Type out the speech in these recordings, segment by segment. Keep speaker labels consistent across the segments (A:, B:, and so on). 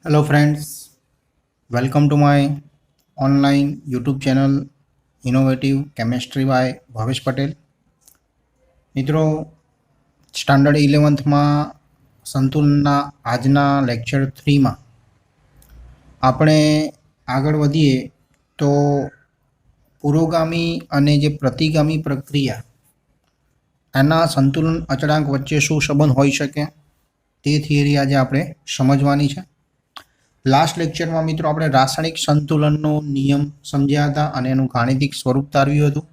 A: Hello friends, welcome to my online YouTube channel Innovative Chemistry by Bhavesh Patel. મિત્રો standard 11થમાં સંતુલનના આજના lecture 3માં આપણે આગળ વધીએ તો પુરોગામી અને જે પ્રતિગામી પ્રક્રિયા એના સંતુલન અચળાંક વચ્ચે શું સંબંધ હોઈ શકે તે થિયરી આજે આપણે સમજવાની છે. લાસ્ટ લેક્ચરમાં મિત્રો આપણે રાસાયણિક સંતુલનનો નિયમ સમજ્યા હતા અને એનું ગાણિતિક સ્વરૂપ તારવ્યું હતું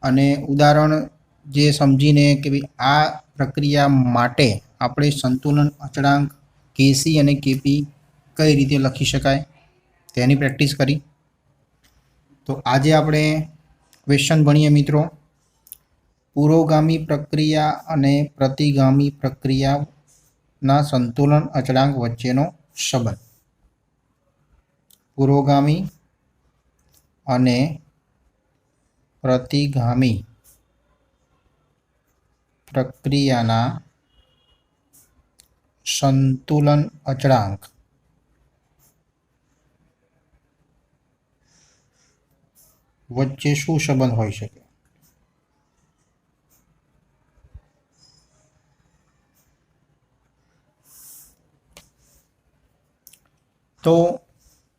A: અને ઉદાહરણ જે સમજીને કે ભાઈ આ પ્રક્રિયા માટે આપણે સંતુલન અચળાંક કેસી અને કેપી કઈ રીતે લખી શકાય તેની પ્રેક્ટિસ કરી. તો આજે આપણે ક્વેશ્ચન ભણીએ મિત્રો. પુરોગામી પ્રક્રિયા અને પ્રતિગામી પ્રક્રિયાના સંતુલન અચળાંક વચ્ચેનો સંબંધ. પુરોગામી અને પ્રતિગામી પ્રક્રિયાના સંતુલન અચળાંક વચ્ચે શું સંબંધ હોઈ શકે? તો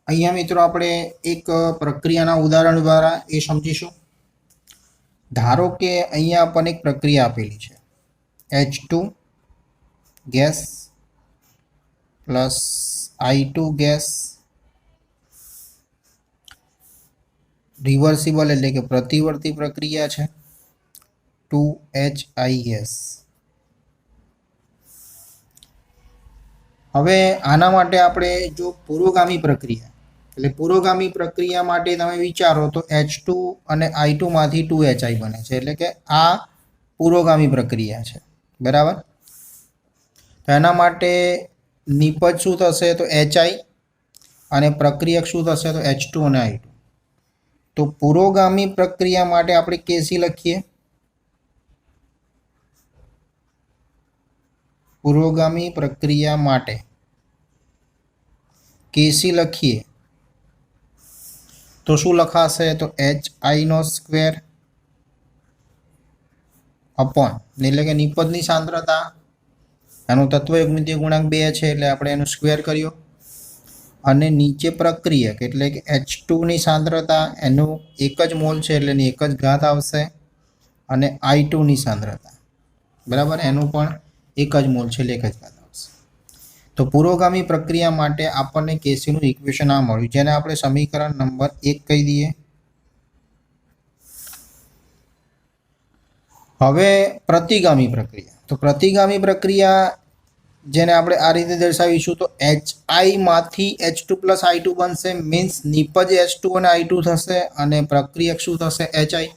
A: અહીંયા મિત્રો આપણે એક પ્રક્રિયાના ઉદાહરણ દ્વારા એ સમજીશું. ધારો કે અહીંયા આપણને એક પ્રક્રિયા આપેલી છે H2 gas plus I2 gas reversible એટલે કે પ્રતિવર્તી પ્રક્રિયા છે 2HI ગેસ. હવે આના માટે આપણે જો પુરોગામી પ્રક્રિયા એટલે પુરોગામી પ્રક્રિયા માટે તમે વિચારો તો H2 અને I2 માંથી 2HI બને છે એટલે કે આ પુરોગામી પ્રક્રિયા છે, બરાબર. તો એના માટે નિપજ શું થશે તો HI અને પ્રક્રિયક શું થશે તો H2 અને I2. તો પુરોગામી પ્રક્રિયા માટે આપણે કેસી લખીએ. પુરોગામી પ્રક્રિયા માટે કેસી લખીએ તો શું લખાશે તો HI નો સ્ક્વેર અપોન એટલે કે નિપજની સાંદ્રતા એનું તત્વયુગ્મિતીય ગુણાંક 2 છે એટલે આપણે એનું સ્ક્વેર કર્યો અને નીચે પ્રક્રિયક એટલે કે H2 ની સાંદ્રતા એનું એક જ મોલ છે એટલે એની એક જ ઘાત આવશે અને I2 ની સાંદ્રતા બરાબર એનું પણ એક જ મોલ છે એટલે એક જ ઘાત આવશે. તો પુરોગામી પ્રક્રિયા માટે આપણને કેસીનું ઇક્વેશન આ મળ્યું જેને આપણે સમીકરણ નંબર 1 કહી દઈએ. હવે પ્રતિગામી પ્રક્રિયા. તો પ્રતિગામી પ્રક્રિયા જેને આપણે આ રીતે દર્શાવીશું તો HI માંથી H2 પ્લસ I2 બનશે મીન્સ નિપજ H2 અને I2 થશે અને પ્રક્રિયક શું થશે HI.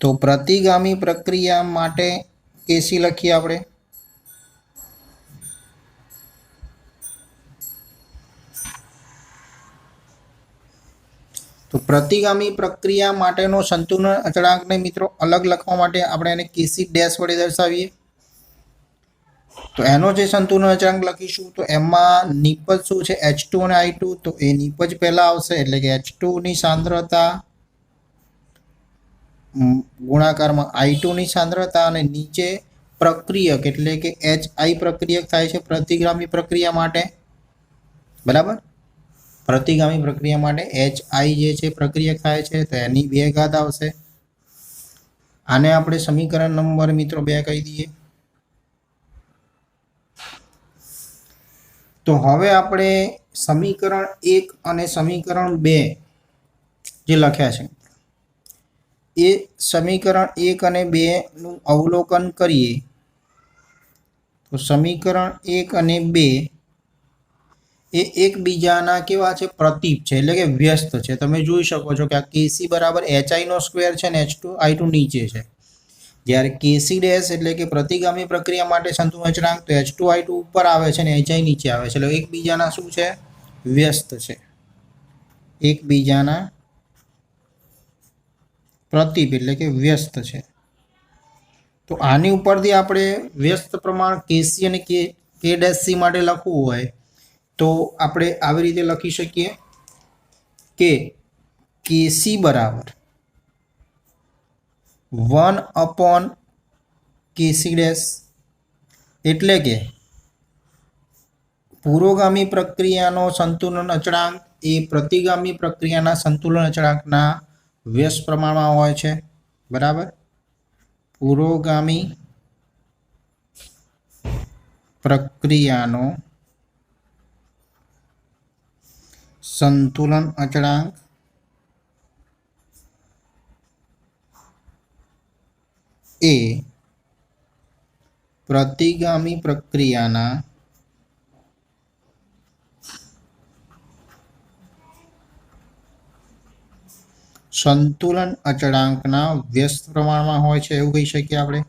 A: તો પ્રતિગામી પ્રક્રિયા માટે કેસી લખીએ આપણે. તો પ્રતિગામી પ્રક્રિયા માટેનો સંતુલન અચળાંકને મિત્રો અલગ લખવા માટે આપણે એને કેસી ડેશ વડે દર્શાવીએ. તો એનો જે સંતુલન અચળાંક લખીશું તો એમાં નિપજ શું છે H2 અને I2. તો એ નિપજ પહેલા આવશે એટલે કે H2 ની સાંદ્રતા ગુણાકારમાં I2 ની સાંદ્રતા અને નીચે પ્રક્રિયક એટલે કે HI પ્રક્રિયક થાય છે પ્રતિગામી પ્રક્રિયા માટે, બરાબર. પ્રતિગામી પ્રક્રિયા માટે HI જે છે પ્રક્રિયક થાય છે તો એની 2 ઘાત આવશે. આને આપણે સમીકરણ નંબર મિત્રો 2 કહી દઈએ. તો હવે આપણે સમીકરણ 1 અને સમીકરણ 2 જે લખ્યા છે એ સમીકરણ 1 અને 2 નું અવલોકન કરીએ તો સમીકરણ 1 અને 2 એ એકબીજાના કેવા છે પ્રતીપ છે એટલે કે વ્યસ્ત છે. તમે જોઈ શકો છો કે આ કેસી બરાબર HI નો સ્ક્વેર છે ને H2 I2 નીચે છે. જ્યારે કેસી ડેશ એટલે કે પ્રતિગામી પ્રક્રિયા માટે સંતુલન અચળાંક તો H2 I2 ઉપર આવે છે ને HI નીચે આવે છે એટલે એકબીજાના શું છે વ્યસ્ત છે, એકબીજાના પ્રતીપ એટલે કે વ્યસ્ત છે. તો આની ઉપરથી આપણે વ્યસ્ત પ્રમાણ કેસી અને કે ડેશ સી માટે લખવું હોય तो આપણે આવી રીતે લખી શકીએ કે કેસી બરાબર 1 કેસી ડેશ, એટલે કે પૂર્વગામી પ્રક્રિયાનો સંતુલન અચળાંક એ પ્રતિગામી પ્રક્રિયાના સંતુલન અચળાંકના વ્યસ્ત પ્રમાણમાં હોય છે, બરાબર। પૂર્વગામી પ્રક્રિયાનો સંતુલન અચળાંક એ પ્રતિગામી પ્રક્રિયાના સંતુલન અચળાંકના વ્યસ્ત પ્રમાણમાં હોય છે, એવું કહી શકીએ આપણે।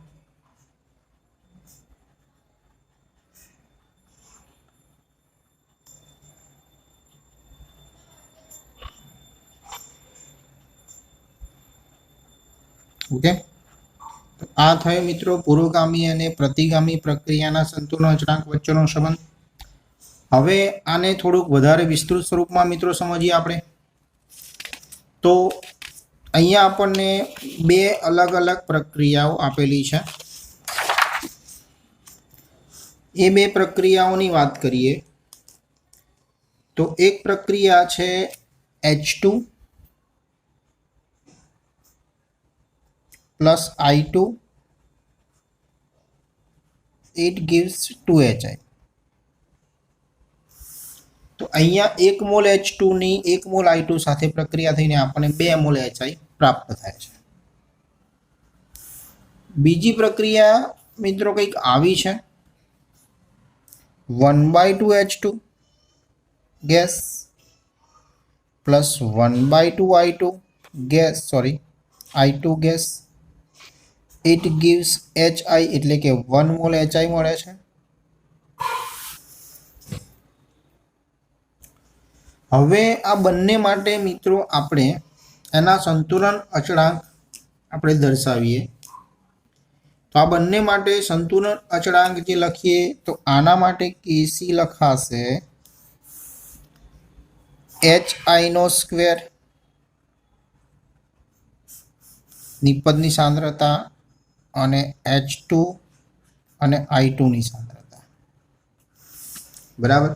A: ઓકે, તો આ થયો મિત્રો પૂર્વગામી અને પ્રતિગામી પ્રક્રિયાના સંતુલન અચળાંક વચ્ચેનો સંબંધ। હવે આને થોડુંક વધારે વિસ્તૃત સ્વરૂપમાં મિત્રો સમજીએ આપણે। તો અહીંયા આપણને બે અલગ અલગ પ્રક્રિયાઓ આપેલી છે। એ બે પ્રક્રિયાઓની વાત કરીએ તો એક પ્રક્રિયા છે H2 plus I2, it gives 2HI। તો અહીંયા 1 મોલ H2 ની 1 મોલ I2 સાથે પ્રક્રિયા થઈને આપણને 2 મોલ HI પ્રાપ્ત થાય છે। બીજી પ્રક્રિયા મિત્રો કંઈક આવી છે, 1/2 H2 gas plus 1/2 I2 gas, sorry I2 gas, it gives HI, એટલે કે 1 મોલ HI મળે છે। હવે આ બંને માટે મિત્રો આપણે એના સંતુલન અચળાંક આપણે દર્શાવીએ। તો આ બંને માટે સંતુલન અચળાંક જે લખીએ તો આના માટે કેસી લખાશે HI નો સ્ક્વેર, નિપજની સાંદ્રતા, અને H2 અને I2 ની સાંદ્રતા, બરાબર।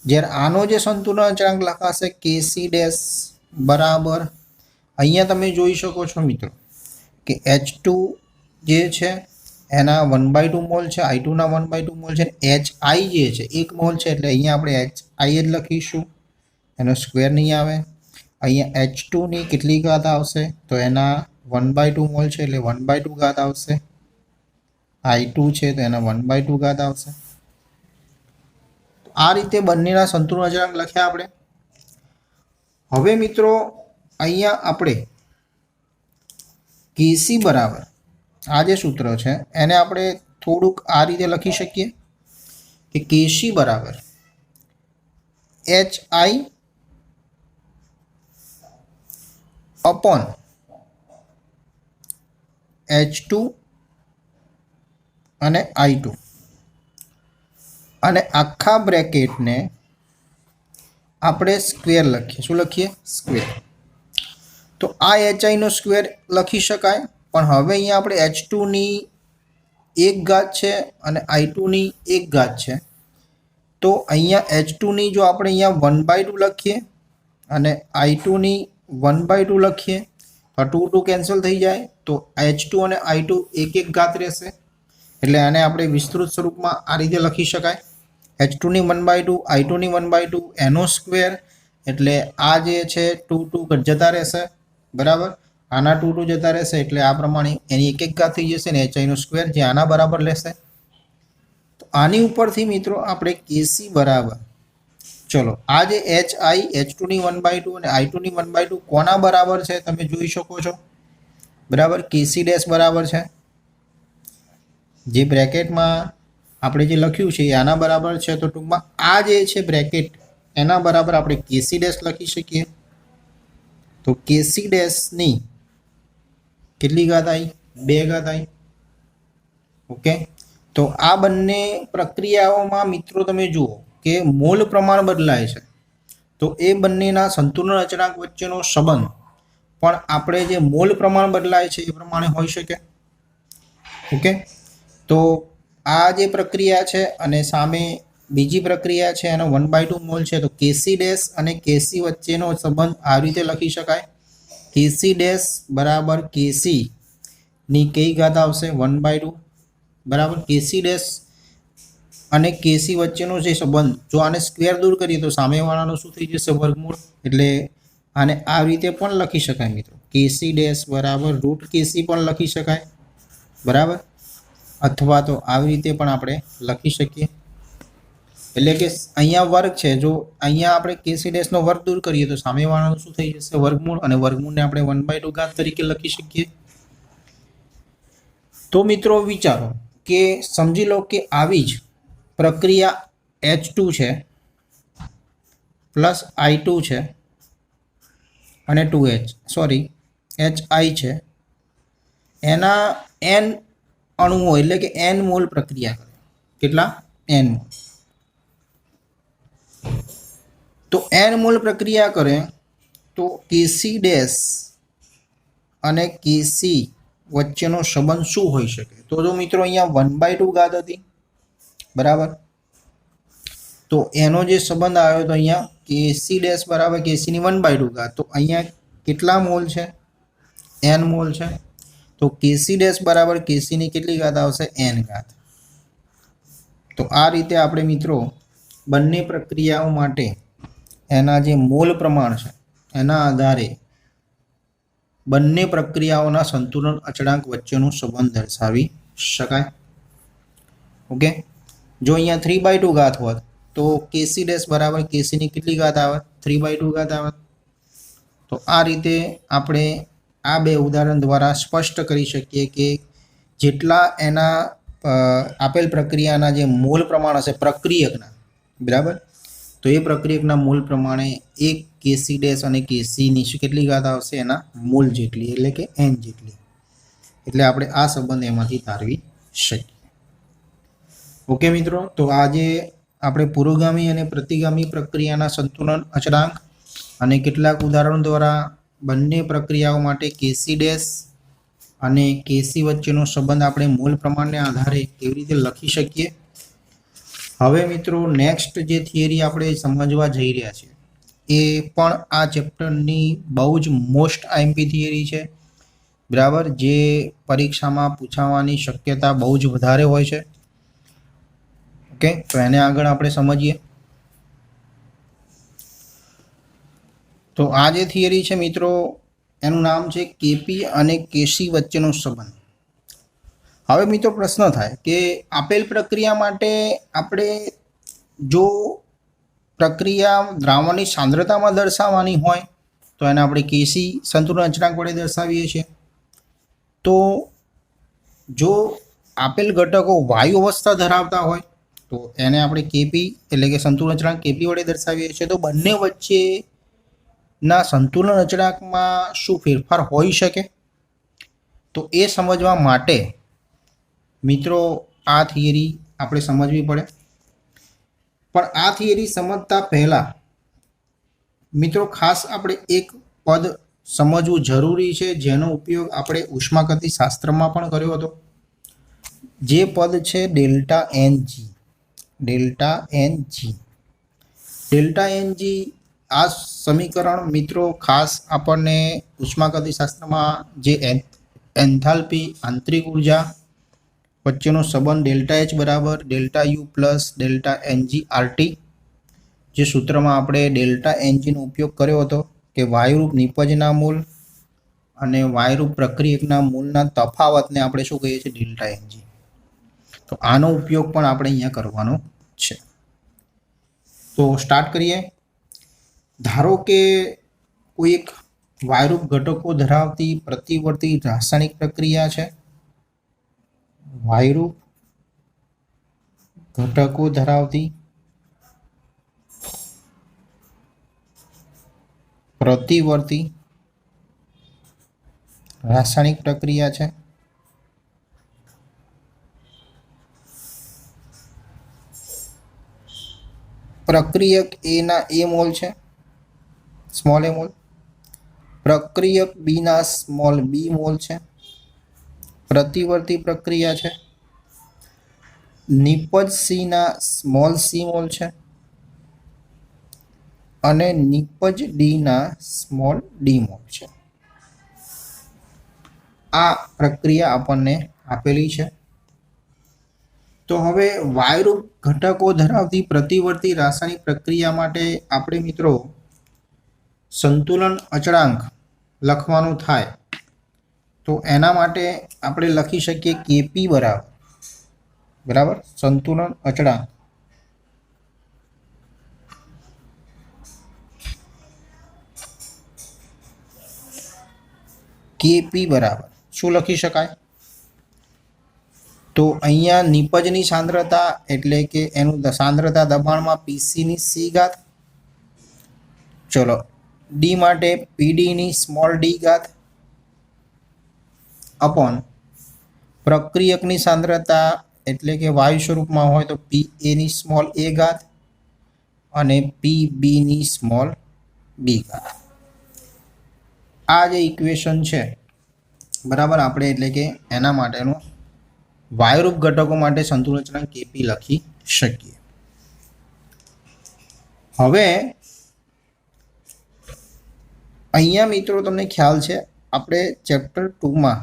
A: જ્યારે આનો જે સંતુલન અચળાંક લખાશે કેસી ડેશ બરાબર, અહીંયા તમે જોઈ શકો છો મિત્રો કે H2 જે છે એના 1/2 મોલ છે, I2 ના 1/2 મોલ છે, HI જે છે 1 મોલ છે, એટલે અહીંયા આપણે HI જ લખીશું, એનો સ્ક્વેર નહીં આવે। અહીંયા H2 ની કેટલી ઘાત આવશે તો એના 1/2 મોલ છે એટલે 1/2 ઘાત આવશે, I2 છે તો એના 1/2 ઘાત આવશે। આ રીતે બંનેના સંતુલન અચળાંક લખ્યા આપણે। હવે મિત્રો અહીંયા આપણે કેસી બરાબર આ જે સૂત્ર છે એને આપણે થોડુંક આ રીતે લખી શકીએ કે કેસી બરાબર HI અપોન H2 અને I2, અને આખા બ્રેકેટને આપણે સ્ક્વેર લખીએ। શું લખીએ? સ્ક્વેર। તો આ HI નો સ્ક્વેર લખી શકાય, પણ હવે અહીંયા આપણે H2 ની 1 ઘાત છે અને I2 ની 1 ઘાત છે, તો અહીંયા H2 ની જો આપણે અહીંયા 1/2 લખીએ અને I2 ની 1/2 લખીએ તો 2 2 કેન્સલ થઈ જાય, તો H2 અને I2 1 ઘાત રહેશે, એટલે આને આપણે વિસ્તૃત સ્વરૂપમાં આ રીતે લખી શકાય, H2 ની 1/2 I2 ની 1/2 એનો સ્ક્વેર, એટલે આ જે છે 2 2 જતા રહેશે, બરાબર। આના 2 2 જતા રહેશે એટલે આ પ્રમાણે એની 1 ઘાત થઈ જશે, ને HI નો સ્ક્વેર જે આના બરાબર લેશે। તો આની ઉપરથી મિત્રો આપણે કેસી બરાબર, ચલો આ જે HI H2 ની 1/2 અને I2 ની 1/2 કોના બરાબર છે તમે જોઈ શકો છો, બરાબર। કેસી ડેશ બરાબર છે જે બ્રેકેટમાં આપણે જે લખ્યું છે એ આના બરાબર છે, તો ટૂંકમાં આ જે છે બ્રેકેટ એના બરાબર આપણે કેસી ડેશ લખી શકીએ। તો કેસી ડેશની કેટલી ઘાત આવી? 2 ઘાત આવી। ઓકે, તો આ બંને પ્રક્રિયાઓમાં મિત્રો તમે જુઓ કે મોલ પ્રમાણ બદલાય છે તો એ બંનેના સંતુલન અચળાંક વચ્ચેનો સંબંધ પણ આપણે જે મોલ પ્રમાણ બદલાય છે એ પ્રમાણે હોઈ શકે. ઓકે, તો આ જે પ્રક્રિયા છે અને સામે બીજી પ્રક્રિયા છે એનો 1/2 મોલ છે. તો કેસી ડેશ અને કેસી વચ્ચેનો સંબંધ આ રીતે લખી શકાય. કેસી ડેશ બરાબર કેસી ની કઈ ઘાત આવશે 1/2 બરાબર. કેસી ડેશ અને કેસી વચ્ચેનો જે સંબંધ, જો આને સ્ક્વેર દૂર કરીએ તો સામેવાળાનો શું થઈ જશે? વર્ગમૂળ. એટલે આને આ રીતે પણ લખી શકાય મિત્રો. કેસી ડેશ બરાબર રૂટ કેસી પણ લખી શકાય બરાબર, અથવા તો આવી રીતે પણ આપણે લખી શકીએ. એટલે કે અહીંયા વર્ગ છે, જો અહીંયા આપણે કેસી ડેશનો વર્ગ દૂર કરીએ તો સામેવાળાનું શું થઈ જશે? વર્ગમૂળ. અને વર્ગમૂળને આપણે 1/2 ઘાત તરીકે લખી શકીએ. તો મિત્રો વિચારો કે સમજી લો કે આવી જ પ્રક્રિયા H2 છે પ્લસ I2 છે અને 2H HI છે, એના n અણુઓ એટલે કે n મોલ પ્રક્રિયા કરે. કેટલા? n mall. તો n મોલ પ્રક્રિયા કરે તો કેસી ડેશ અને કેસી વચ્ચેનો સંબંધ શું હોઈ શકે? તો જો મિત્રો અહીંયા 1/2 ઘાત હતી બરાબર, તો એનો જે સંબંધ આવ્યો તો અહીંયા કેસી ડેશ બરાબર કેસીની 1/2 ઘાત. તો અહીંયા કેટલા મોલ છે? n મોલ છે. તો કેસી ડેશ બરાબર કેસીની કેટલી ઘાત આવશે? n ઘાત. તો આ રીતે આપણે મિત્રો બંને પ્રક્રિયાઓ માટે એના જે મોલ પ્રમાણ છે એના આધારે બંને પ્રક્રિયાઓના સંતુલન અચળાંક વચ્ચેનો સંબંધ દર્શાવી શકાય. ઓકે, જો અહીંયા 3/2 ઘાત હોત તો કેસી ડેશ બરાબર કેસીની કેટલી ઘાત આવે? 3/2 ઘાત આવે. તો આ રીતે આપણે આ બે ઉદાહરણ દ્વારા સ્પષ્ટ કરી શકીએ કે જેટલા એના આપેલ પ્રક્રિયાના જે મોલ પ્રમાણ હશે પ્રક્રિયકના બરાબર, તો એ પ્રક્રિયકના મોલ પ્રમાણે એક કેસી ડેશ અને કેસીની કેટલી ઘાત આવશે? એના મોલ જેટલી, એટલે કે n જેટલી. એટલે આપણે આ સંબંધ એમાંથી તારવી શકીએ. ઓકે મિત્રો, તો આજે આપણે પુરોગામી અને પ્રતિગામી પ્રક્રિયાના સંતુલન અચળાંક અને કેટલાક ઉદાહરણો દ્વારા બંને પ્રક્રિયાઓ માટે કેસી ડેશ અને કેસી વચ્ચેનો સંબંધ આપણે મોલ પ્રમાણને આધારે કેવી રીતે લખી શકીએ. હવે મિત્રો નેક્સ્ટ જે થિયરી આપણે સમજવા જઈ રહ્યા છીએ એ પણ આ ચેપ્ટરની બહુ જ મોસ્ટ આઈએમપી થિયરી છે બરાબર, જે પરીક્ષામાં પૂછાવાની શક્યતા બહુ જ વધારે હોય છે. ઓકે, તો એને આગળ આપણે સમજીએ. તો આ જે થિયરી છે મિત્રો એનું નામ છે કેપી અને કેસી વચ્ચેનો સંબંધ. હવે મિત્રો પ્રશ્ન થાય કે આપેલ પ્રક્રિયા માટે આપણે જો પ્રક્રિયા દ્રાવણની સાંદ્રતામાં દર્શાવવાની હોય તો એને આપણે કેસી સંતુલન અચળાંક વડે દર્શાવીએ છીએ. તો જો આપેલ ઘટકો વાયુ અવસ્થા ધરાવતા હોય તો એને આપણે કેપી એટલે કે સંતુલન અચળાંક કેપી વડે દર્શાવીએ છીએ. તો બંને વચ્ચેના સંતુલન અચળાંકમાં શું ફેરફાર હોઈ શકે? તો એ સમજવા માટે મિત્રો આ થિયરી આપણે સમજવી પડે. પણ આ થિયરી સમજતા પહેલાં મિત્રો ખાસ આપણે એક પદ સમજવું જરૂરી છે જેનો ઉપયોગ આપણે ઉષ્માગતિશાસ્ત્રમાં પણ કર્યો હતો. જે પદ છે delta n g. Delta n g આ સમીકરણ મિત્રો ખાસ આપણને ઉષ્માગતિશાસ્ત્રમાં જે એન્થાલ્પી આંતરિક ઉર્જા વચ્ચેનો સંબંધ ડેલ્ટા એચ બરાબર delta U plus delta n g RT, જે સૂત્રમાં આપણે ડેલ્ટા એનજીનો ઉપયોગ કર્યો હતો કે વાયુરૂપ નિપજના મૂલ અને વાયુરૂપ પ્રક્રિયકના મૂલના તફાવતને આપણે શું કહીએ છીએ? Delta n g. તો આનો ઉપયોગ પણ આપણે અહીંયા કરવાનો છે. તો સ્ટાર્ટ કરીએ. ધારો કે કોઈ એક વાયુરૂપ ઘટકો ધરાવતી પ્રતિવર્તી રાસાયણિક પ્રક્રિયા છે. વાયુરૂપ ઘટકો ધરાવતી પ્રતિવર્તી રાસાયણિક પ્રક્રિયા છે. પ્રક્રિયક એ ના એ મોલ છે, સ્મોલ એ મોલ. પ્રક્રિયક બી ના સ્મોલ બી મોલ છે. પ્રતિવર્તી પ્રક્રિયા છે. નિપજ સી ના સ્મોલ સી મોલ છે અને નિપજ ડી ના સ્મોલ ડી મોલ છે. આ પ્રક્રિયા આપણને આપેલી છે. તો હવે વાયુરૂપ ઘટકો ધરાવતી પ્રતિવર્તી રાસાયણિક પ્રક્રિયા માટે આપણે મિત્રો સંતુલન અચળાંક લખવાનું થાય. તો એના માટે આપણે લખી શકીએ કેપી બરાબર સંતુલન અચળાંક કેપી બરાબર શું લખી શકાય? તો અહીંયા નિપજની સાંદ્રતા એટલે કે એનું સાંદ્રતા દબાણમાં પીસીની સી ઘાત, ચલો ડી માટે પીડીની સ્મોલ ડી ઘાત અપોન પ્રક્રિયકની સાંદ્રતા એટલે કે વાયુ સ્વરૂપમાં હોય તો પી એની સ્મોલ એ ઘાત અને પી બીની સ્મોલ બી ઘાત. આ જે ઇક્વેશન છે બરાબર, આપણે એટલે કે એના માટેનું વાયુરૂપ ઘટકો માટે સંતુલન અચળાંક કેપી લખી શકીએ. હવે અહીંયા મિત્રો તમને ખ્યાલ છે આપણે ચેપ્ટર 2માં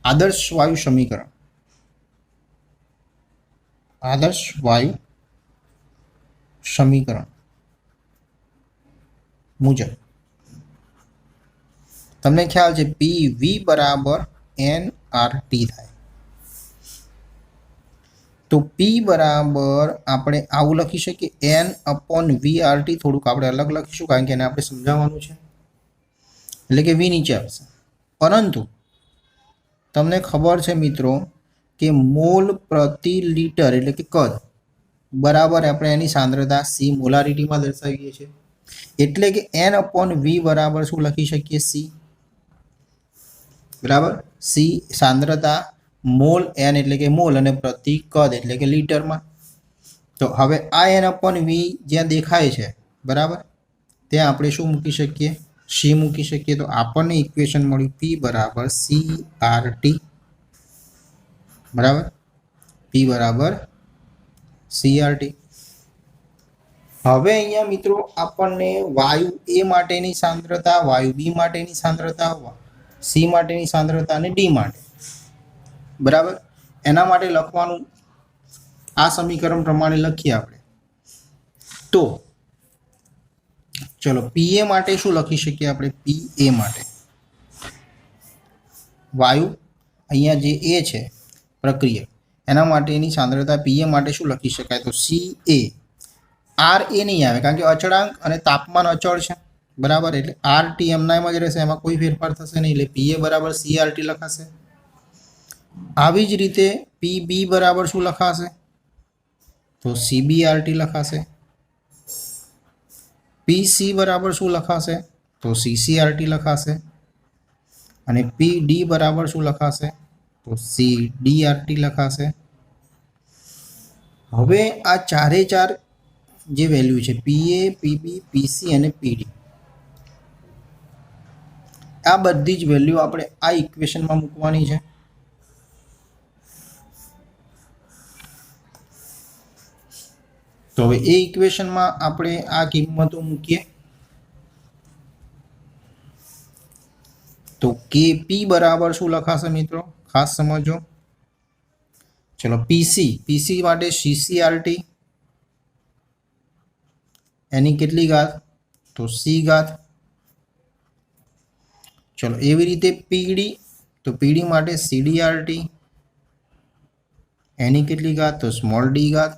A: આદર્શ વાયુ સમીકરણ મુજબ તમને ખ્યાલ છે પી વી બરાબર એન આર ટી થાય. તો પી બરાબર આપણે આવું લખી શકીએ n upon V R T. થોડુંક આપણે અલગ લખીશું કારણ કે એને આપણે સમજાવવાનું છે, એટલે કે વી નીચે આવશે. પરંતુ તમને ખબર છે મિત્રો કે મોલ પ્રતિ લીટર એટલે કે કદ બરાબર આપણે એની સાંદ્રતા સી મોલારિટીમાં દર્શાવીએ છીએ. એટલે કે એન અપોન વી બરાબર શું લખી શકીએ? સી બરાબર. સી સાંદ્રતા મોલ એન એટલે કે મોલ અને પ્રતિ કદ એટલે કે લીટરમાં. તો હવે આ એન અપોન વી જ્યાં દેખાય છે બરાબર, ત્યાં આપણે શું મૂકી શકીએ? સી મૂકી શકીએ. તો આપણને ઇક્વેશન મળ્યું પી બરાબર સી આર ટી બરાબર. પી બરાબર સી આર ટી. હવે અહીંયા મિત્રો આપણને વાયુ એ માટેની સાંદ્રતા, વાયુ બી માટેની સાંદ્રતા, સી માટેની સાંદ્રતા અને ડી માટે બરાબર એના માટે લખવાનું આ સમીકરણ પ્રમાણે લખીએ આપણે. તો ચલો પીએ માટે શું લખી શકીએ આપણે? પીએ માટે વાયુ અહીંયા જે એ છે પ્રક્રિયા એના માટેની સાંદ્રતા પીએ માટે શું લખી શકાય? તો સી એ. આર એ નહીં આવે કારણ કે અચળાંક અને તાપમાન અચળ છે બરાબર, એટલે આર ટી એમના એમ જ રહેશે, એમાં કોઈ ફેરફાર થશે નહીં. એટલે પીએ બરાબર સી આર ટી લખાશે. આવી જ રીતે પી બી બરાબર શું લખાશે? તો સીબી આર ટી લખાશે. પી સી બરાબર શું લખાશે? તો સીસી આર ટી લખાશે. અને પી ડી બરાબર શું લખાશે? તો સી ડી આર ટી લખાશે. હવે આ ચારે ચાર જે વેલ્યુ છે પીએ, પીબી, પીસી અને પીડી, આ બધી જ વેલ્યુ આપણે આ ઇક્વેશનમાં મૂકવાની છે. તો હવે એ ઇક્વેશનમાં આપણે આ કિંમતો મૂકીએ. તો કેપી બરાબર શું લખાશે મિત્રો? ખાસ સમજો. ચલો પીસી માટે સીસીઆરટી એની કેટલી ઘાત? તો સી ઘાત. ચલો એવી રીતે પીડી, તો પીડી માટે સીડીઆરટી એની કેટલી ઘાત? તો સ્મોલ ડી ઘાત.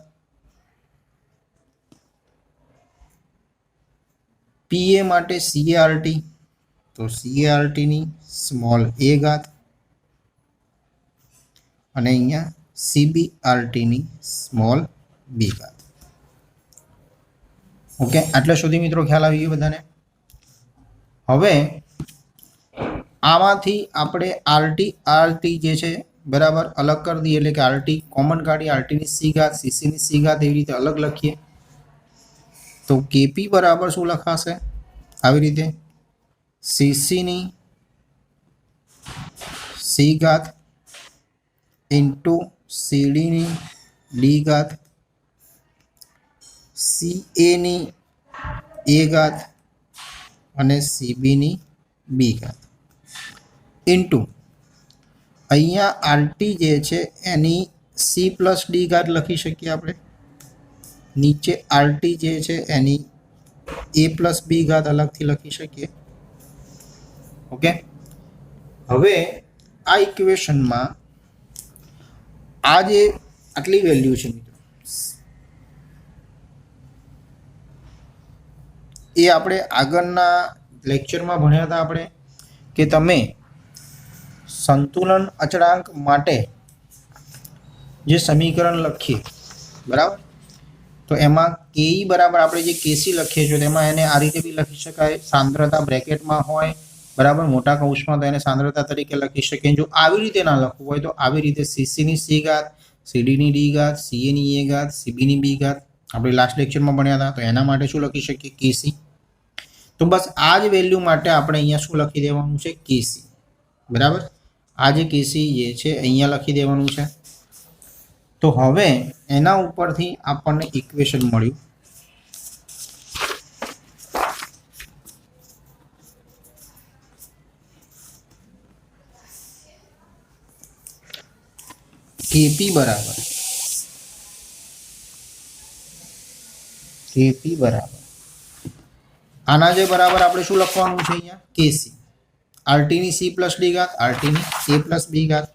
A: પીએ માટે સીઆરટી, તો સીઆરટીની સ્મોલ એ ઘાત અને અહીંયા સીબીઆરટીની સ્મોલ બી ઘાત. ઓકે, આટલા સુધી મિત્રો ખ્યાલ આવી ગયો બધાને. હવે આમાંથી આપણે આરટી જે છે બરાબર અલગ કરી દઈએ, એટલે કે આરટી કોમન કાઢી આરટીની સી ઘાત, સીસીની સી ઘાત એવી રીતે અલગ લખીએ. તો કેપી બરાબર શું લખાશે આવી રીતે સીસીની સી ઘાત ઇન્ટુ સીડીની ડી ઘાત સીએની એ ઘાત અને સીબીની બી ઘાત ઇન્ટુ અહીંયા આરટી જે છે એની સી પ્લસ ડી ઘાત લખી શકીએ આપણે, નીચે આરટી જે છે એની એ પ્લસ બી ઘાત અલગથી લખી શકીએ. ઓકે, હવે આ ઇક્વેશનમાં આ જે આટલી વેલ્યુ છે મિત્રો એ આપણે આગળના લેક્ચરમાં ભણ્યા હતા આપણે કે તમે સંતુલન અચળાંક માટે જે સમીકરણ લખીએ બરાબર, તો એમાં કેઈ બરાબર આપણે જે કેસી લખીએ છીએ તેમાં એને આ રીતે બી લખી શકાય, સાંદ્રતા બ્રેકેટમાં હોય બરાબર મોટા કૌંસમાં, તો એને સાંદ્રતા તરીકે લખી શકીએ. જો આવી રીતે ના લખવું હોય તો આવી રીતે સીસીની સી ઘાત, સીડીની ડી ઘાત, સીએની એ ઘાત, સીબીની બી ઘાત આપણે લાસ્ટ લેક્ચરમાં ભણ્યા હતા, તો એના માટે શું લખી શકીએ કેસી. તો બસ આ જ વેલ્યુ માટે આપણે અહીંયા શું લખી દેવાનું છે કેસી બરાબર, આ જે કેસી જે છે અહીંયા લખી દેવાનું છે. તો હવે એના ઉપરથી આપણને ઇક્વેશન મળ્યું કેપી બરાબર આના જે બરાબર આપણે શું લખવાનું છે અહીંયા કેસી, આરટીની સી પ્લસ ડી ઘાત, આરટીની એ પ્લસ બી ઘાત.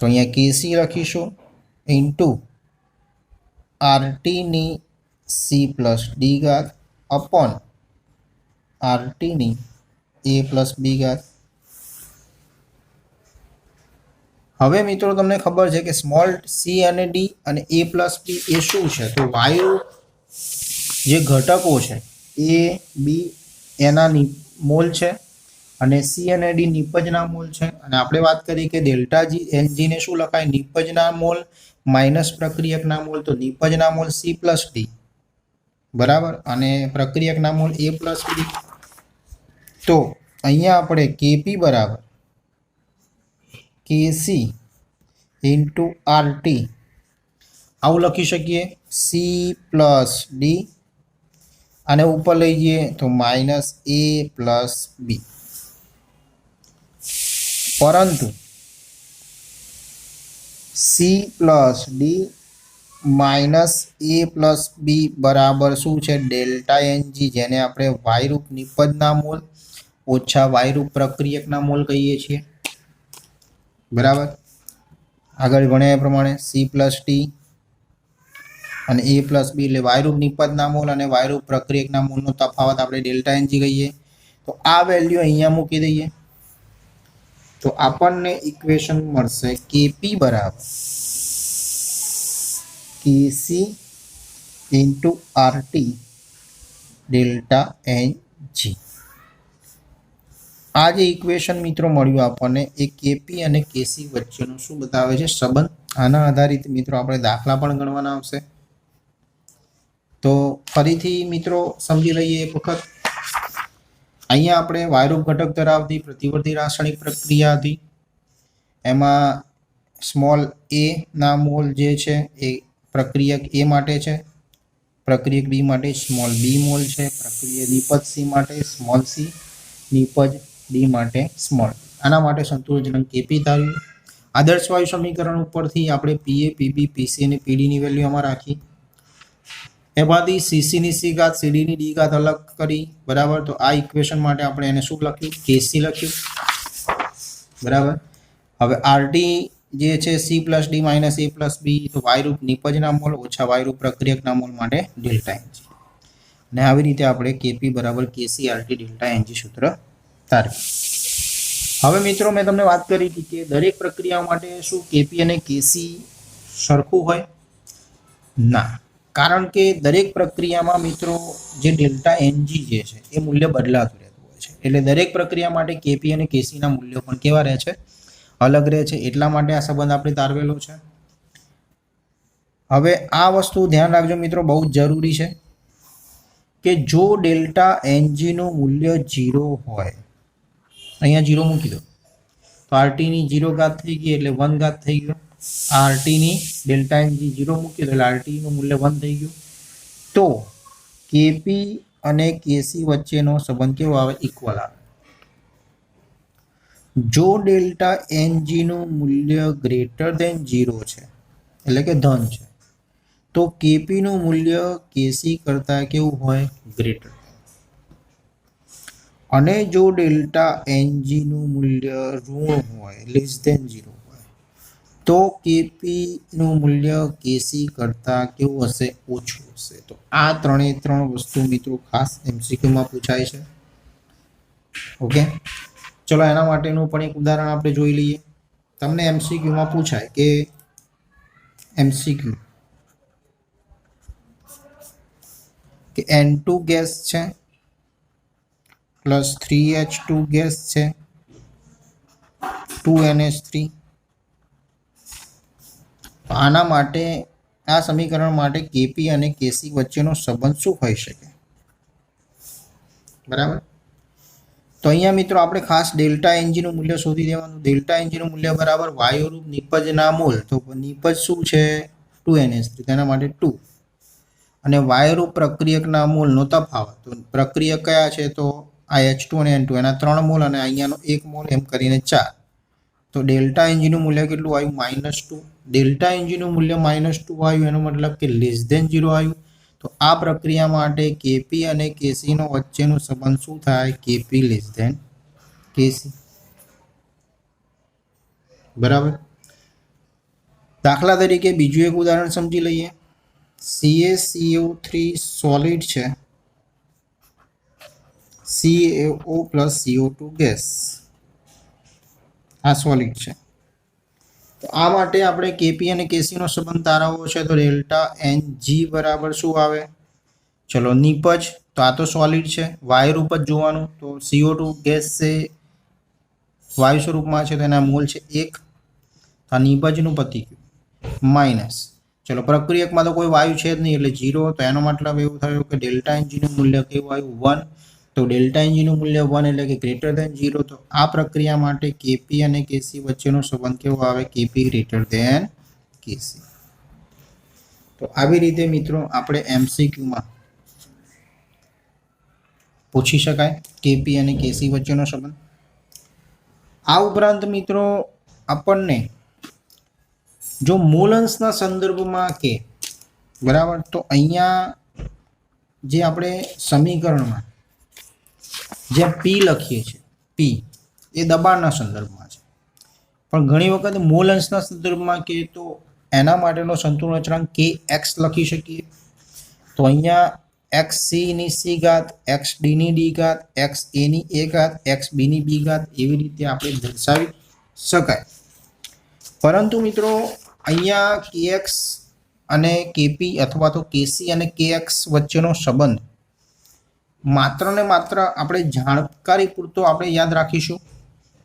A: તો અહીંયા કેસી લખીશું ઇન્ટુ આરટીની સી પ્લસ ડી ઘાત અપોન આરટીની એ પ્લસ બી ઘાત. હવે મિત્રો તમને ખબર છે કે સ્મોલ સી અને ડી અને એ પ્લસ બી એ શું છે, તો વાયુ જે ઘટકો છે એ બી એના મોલ છે અને સી અને ડી નિપજના મોલ છે. અને આપણે વાત કરી કે ડેલ્ટા જી એનજીને શું લખાય નિપજના મોલ માઇનસ પ્રક્રિયકના મોલ, તો નિપજના મોલ સી પ્લસ ડી બરાબર અને પ્રક્રિયકના મોલ એ પ્લસ બી. તો અહીંયા આપણે કેપી બરાબર કેસી ઇન્ટુ આરટી આવું લખી શકીએ, સી પ્લસ ડી અને ઉપર લઈ જઈએ તો માઇનસ એ પ્લસ બી. પરંતુ સી પ્લસ ડી માઇનસ એ પ્લસ બી બરાબર શું છે ડેલ્ટા એનજી, જેને આપણે વાયરૂપ નિપજના મોલ ઓછા વાયરૂપ પ્રક્રિયકના મોલ કહીએ છીએ બરાબર. આગળ ભણ્યા એ પ્રમાણે સી પ્લસ ડી અને એ પ્લસ બી એટલે વાયરૂપ નિપજના મોલ અને વાયરૂપ પ્રક્રિયકના મોલનો તફાવત આપણે ડેલ્ટા એનજી કહીએ. તો આ વેલ્યુ અહીંયા મૂકી દઈએ તો આપણને ઇક્વેશન મળશે કેપી બરાબર કેસી ઇન્ટુ આરટી ડેલ્ટા એનજી. આ જે ઇક્વેશન મિત્રો મળ્યું આપણને એ કેપી અને કેસી વચ્ચેનો શું બતાવે છે સંબંધ. આના આધારિત મિત્રો આપણે દાખલા પણ ગણવાના આવશે. તો ફરીથી મિત્રો સમજી લઈએ એક વખત. અહીંયા આપણે વાયરૂપ ઘટક ધરાવતી પ્રતિવર્તી રાસાયણિક પ્રક્રિયા હતી, એમાં સ્મોલ એ ના મોલ જે છે એ પ્રક્રિયક એ માટે છે, પ્રક્રિયક બી માટે સ્મોલ બી મોલ છે, પ્રક્રિયક નિપજ સી માટે સ્મોલ સી, નિપજ ડી માટે સ્મોલ. આના માટે સંતુલનજનક કેપી ધાર્યું. આદર્શ વાયુ સમીકરણ ઉપરથી આપણે પીએ, પીબી, પીસી અને પીડીની વેલ્યુ આમાં રાખી. એમાંથી સીસીની સી ઘાત, સીડીની ડી ઘાત અલગ કરી બરાબર. તો આ ઇક્વેશન માટે આપણે એને શું લખ્યું કેસી લખ્યું બરાબર. હવે આરટી જે છે સી પ્લસ ડી માઇનસ એ પ્લસ બી, તો વાયરૂપ નિપજના મોલ ઓછા વાયરૂપ પ્રક્રિયકના મોલ માટે ડેલ્ટા એનજી. અને આવી રીતે આપણે કેપી બરાબર કેસી આરટી ડેલ્ટા એનજી સૂત્ર તાર્યું. હવે મિત્રો મેં તમને વાત કરી હતી કે દરેક પ્રક્રિયા માટે શું કેપી અને કેસી સરખું હોય? ના, કારણ કે દરેક પ્રક્રિયામાં મિત્રો જે ડેલ્ટા એનજી જે છે એ મૂલ્ય બદલાતું રહેતું હોય છે. એટલે દરેક પ્રક્રિયા માટે કેપી અને કેસીના મૂલ્યો પણ કેવા રહે છે અલગ રહે છે. એટલા માટે આ સંબંધ આપણે તારવેલો છે. હવે આ વસ્તુ ધ્યાન રાખજો મિત્રો, બહુ જ જરૂરી છે કે જો ડેલ્ટા એનજીનું મૂલ્ય 0 હોય, અહીંયા 0 મૂકી દો તો આરટીની 0 ઘાત થઈ ગઈ એટલે 1 ઘાત થઈ ગયો. આરટીની ડેલ્ટા એનજી 0 મૂકી દો એટલે આરટીનું મૂલ્ય 1 થઈ ગયું. તો કેપી અને કેસી વચ્ચેનો સંબંધ કેવો આવે? ઇક્વલ આવે. જો ડેલ્ટા એનજીનું મૂલ્ય ગ્રેટર ધેન 0 છે એટલે કે ધન છે, તો કેપીનું મૂલ્ય કેસી કરતાં કેવું હોય? ગ્રેટર. અને જો ડેલ્ટા એનજીનું મૂલ્ય ઋણ હોય, લેસ ધેન 0 હોય, તો કેપીનું મૂલ્ય કેસી કરતાં કેવું હશે? ઓછું હશે. તો આ ત્રણ વસ્તુ મિત્રો ખાસ એમસીક્યુમાં પૂછાય છે. ઓકે, ચલો એના માટેનું પણ એક ઉદાહરણ આપણે જોઈ લઈએ. તમને એમસીક્યુમાં પૂછાય કે એમસીક્યુ કે N2 ગેસ છે પ્લસ 3H2 ગેસ છે 2NH3. આના માટે આ સમીકરણ માટે કેપી અને કેસી વચ્ચેનો સંબંધ શું હોઈ શકે? બરાબર. તો અહીંયા મિત્રો આપણે ખાસ ડેલ્ટા એનજીનું મૂલ્ય શોધી દેવાનું. ડેલ્ટા એનજીનું મૂલ્ય બરાબર વાયુરૂપ નિપજના મોલ. તો નિપજ શું છે? 2NH3, તેના માટે 2. અને વાયુરૂપ પ્રક્રિયકના મોલનો તફાવત. તો પ્રક્રિયક કયા છે? તો આ H2 અને N2, એના 3 મોલ અને અહીંયાનો 1 મોલ, એમ કરીને 4. તો ડેલ્ટા એનજીનું મૂલ્ય કેટલું આવ્યું? -2. ડેલ્ટા એનજીનું મૂલ્ય -2 આવ્યું એનો મતલબ કે લેસ ધેન 0 આવ્યું. તો આ પ્રક્રિયા માટે કેપી અને કેસીનો વચ્ચેનો સંબંધ શું થાય? કેપી લેસ ધેન કેસી. બરાબર. દાખલા તરીકે બીજું એક ઉદાહરણ સમજી લઈએ. CaCO3 સોલિડ છે, CaO પ્લસ CO2 ગેસ, આ સોલિડ છે. તો આ માટે આપણે કેપી અને કેસીનો સંબંધ તારવવો છે. તો ડેલ્ટા એનજી બરાબર શું આવે? ચલો નિપજ, તો આ તો સોલિડ છે, વાયુરૂપ જ જોવાનું. તો CO2 ગેસ છે, વાયુ સ્વરૂપમાં છે, તો એના મોલ છે 1. તો આ નિપજનું પતી ગયું. માઇનસ, ચલો પ્રક્રિયકમાં તો કોઈ વાયુ છે જ નહીં એટલે 0. તો એનો મતલબ એવું થયો કે ડેલ્ટા એનજીનું મૂલ્ય કેવું આવ્યું? 1. તો ડેલ્ટા એનજીનું મૂલ્ય 1 એટલે કે ગ્રેટર ધેન 0. તો આ પ્રક્રિયા માટે કેપી અને કેસી વચ્ચેનો સંબંધ કેવો આવે? કેપી ગ્રેટર ધેન કેસી. તો આવી રીતે મિત્રો આપણે એમસીક્યુમાં પૂછી શકાય કેપી અને કેસી વચ્ચેનો સંબંધ. આ ઉપરાંત મિત્રો આપણને જો મોલ અંશના સંદર્ભમાં કે બરાબર, તો અહીંયા જે આપણે સમીકરણમાં જે પી લખીએ છીએ, પી એ દબાણના સંદર્ભમાં છે, પણ ઘણી વખત મોલ અંશના સંદર્ભમાં કે તો એના માટેનો સંતુલન અચળાંક KX લખી શકીએ. તો અહીંયા XCની C ઘાત, XDની D ઘાત, XAની A ઘાત, XBની B ઘાત, એવી રીતે આપણે દર્શાવી શકાય. પરંતુ મિત્રો અહીંયા KX અને KP અથવા તો KC અને KX વચ્ચેનો સંબંધ માત્ર ને માત્ર આપણે જાણકારી પૂરતો આપણે યાદ રાખીશું.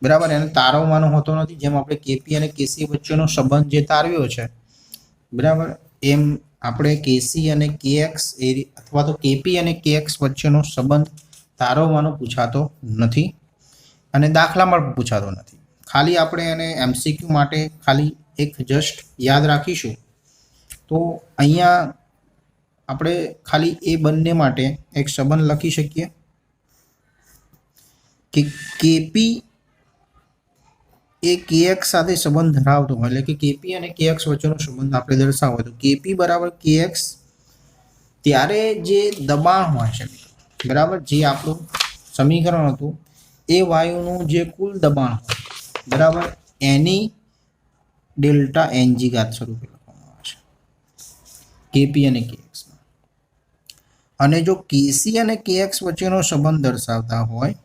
A: બરાબર, એને તારવવાનો હોતો નથી. જેમ આપણે કેપી અને કેસી વચ્ચેનો સંબંધ જે તારવ્યો છે, બરાબર, એમ આપણે કેસી અને કેએક્સ અથવા તો કેપી અને કેએક્સ વચ્ચેનો સંબંધ તારવવાનો પૂછાતો નથી અને દાખલામાં પણ પૂછાતો નથી. ખાલી આપણે એને એમસીક્યુ માટે ખાલી એક જસ્ટ યાદ રાખીશું. તો અહીંયા આપણે ખાલી એ બંને માટે એક સંબંધ લખી શકીએ કે કેપી એ કેએક્સ સાથે સંબંધ ધરાવતો હોય, એટલે કે કેપી અને કેએક્સ વચ્ચેનો સંબંધ આપણે દર્શાવવો હોય તો કેપી બરાબર કેએક્સ ત્યારે જે દબાણ હોય છે, બરાબર, જે આપણું સમીકરણ હતું એ વાયુનું જે કુલ દબાણ હોય, બરાબર, એની ડેલ્ટા એનજી ઘાત સ્વરૂપે લખવામાં આવે છે કેપી અને કેએક્સમાં. અને જો કેસી અને કેએક્સ વચ્ચેનો સંબંધ દર્શાવતા હોય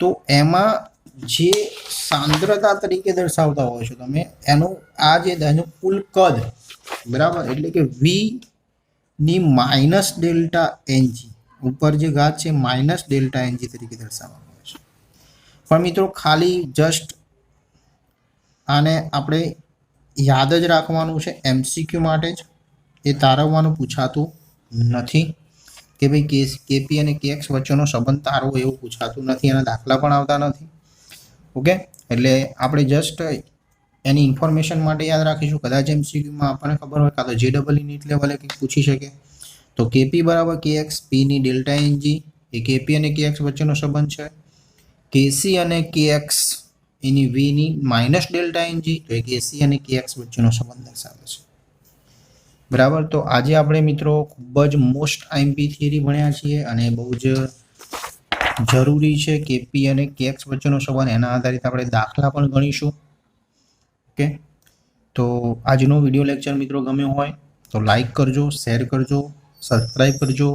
A: તો એમાં જે સાંદ્રતા તરીકે દર્શાવતા હોય છો તમે એનું આ જે એનું કુલ કદ, બરાબર, એટલે કે વી ની માઇનસ ડેલ્ટા એનજી, ઉપર જે ઘાત છે માઇનસ ડેલ્ટા એનજી તરીકે દર્શાવવામાં આવે છે. પણ મિત્રો ખાલી જસ્ટ આને આપણે યાદ જ રાખવાનું છે એમસીક્યુ માટે જ, એ તારવવાનું પૂછાતું નથી કે ભાઈ કેપી અને કેએક્સ વચ્ચેનો સંબંધ તારવો એવું પૂછાતું નથી, એના દાખલા પણ આવતા નથી. ઓકે, એટલે આપણે જસ્ટ એની ઇન્ફોર્મેશન માટે યાદ રાખીશું. કદાચ એમસીક્યુમાં આપણને ખબર હોય કાં તો JEE નીટ લેવલે કંઈક પૂછી શકે. તો કેપી બરાબર કેએક્સ, પીની ડેલ્ટા એનજી એ કેપી અને કેએક્સ વચ્ચેનો સંબંધ છે. કેસી અને કેએક્સ એની વીની માઇનસ ડેલ્ટા એનજી, તો એ કેસી અને કેએક્સ વચ્ચેનો સંબંધ દર્શાવે છે. બરાબર, તો આજે આપણે મિત્રો ખૂબ જ મોસ્ટ આઈએમપી થિયરી ભણ્યા છીએ અને બહુ જ જરૂરી છે કેપી અને કેએક્સ વચ્ચેનો સંબંધ. એના આધારિત આપણે દાખલા પણ ગણીશું. ઓકે, તો આજનો વિડીયો લેક્ચર મિત્રો ગમ્યો હોય તો લાઈક કરજો, શેર કરજો, સબસ્ક્રાઈબ કરજો,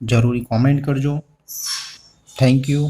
A: જરૂરી કોમેન્ટ કરજો. Thank you.